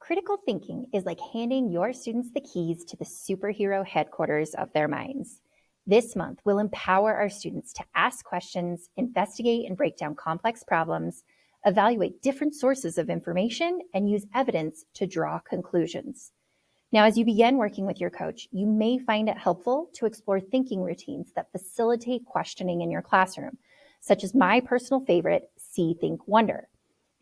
Critical thinking is like handing your students the keys to the superhero headquarters of their minds. This month, we'll empower our students to ask questions, investigate and break down complex problems, evaluate different sources of information, and use evidence to draw conclusions. Now, as you begin working with your coach, you may find it helpful to explore thinking routines that facilitate questioning in your classroom, such as my personal favorite, See, Think, Wonder.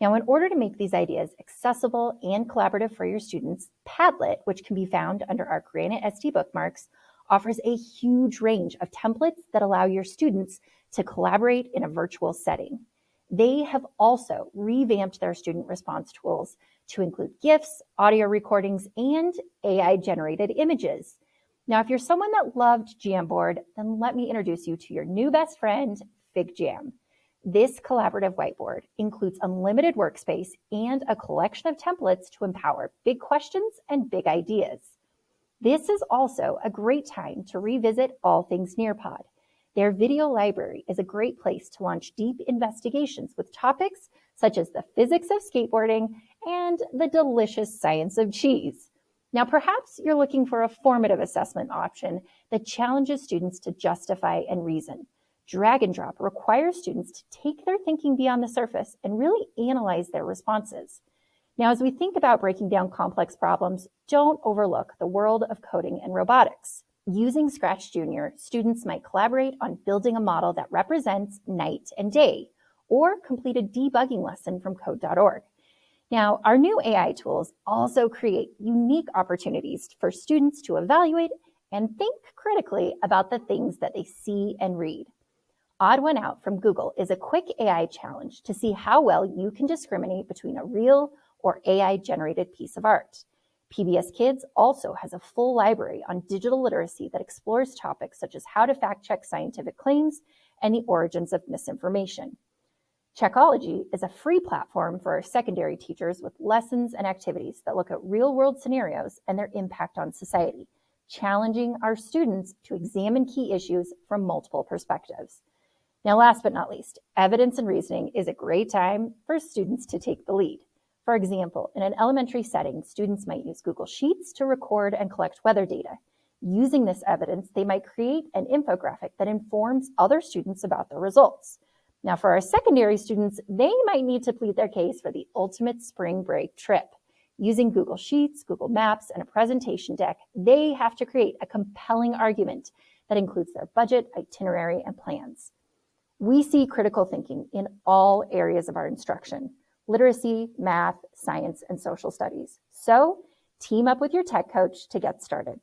Now, in order to make these ideas accessible and collaborative for your students, Padlet, which can be found under our Granite SD bookmarks, offers a huge range of templates that allow your students to collaborate in a virtual setting. They have also revamped their student response tools to include GIFs, audio recordings, and AI-generated images. Now, if you're someone that loved Jamboard, then let me introduce you to your new best friend, FigJam. This collaborative whiteboard includes unlimited workspace and a collection of templates to empower big questions and big ideas. This is also a great time to revisit All Things Nearpod. Their video library is a great place to launch deep investigations with topics such as the physics of skateboarding and the delicious science of cheese. Now, perhaps you're looking for a formative assessment option that challenges students to justify and reason. Drag and drop requires students to take their thinking beyond the surface and really analyze their responses. Now, as we think about breaking down complex problems, don't overlook the world of coding and robotics. Using Scratch Junior, students might collaborate on building a model that represents night and day, or complete a debugging lesson from code.org. Now, our new AI tools also create unique opportunities for students to evaluate and think critically about the things that they see and read. Odd One Out from Google is a quick AI challenge to see how well you can discriminate between a real or AI-generated piece of art. PBS Kids also has a full library on digital literacy that explores topics such as how to fact-check scientific claims and the origins of misinformation. Checkology is a free platform for our secondary teachers with lessons and activities that look at real-world scenarios and their impact on society, challenging our students to examine key issues from multiple perspectives. Now, last but not least, evidence and reasoning is a great time for students to take the lead. For example, in an elementary setting, students might use Google Sheets to record and collect weather data. Using this evidence, they might create an infographic that informs other students about the results. Now, for our secondary students, they might need to plead their case for the ultimate spring break trip. Using Google Sheets, Google Maps, and a presentation deck, they have to create a compelling argument that includes their budget, itinerary, and plans. We see critical thinking in all areas of our instruction: literacy, math, science, and social studies. So team up with your tech coach to get started.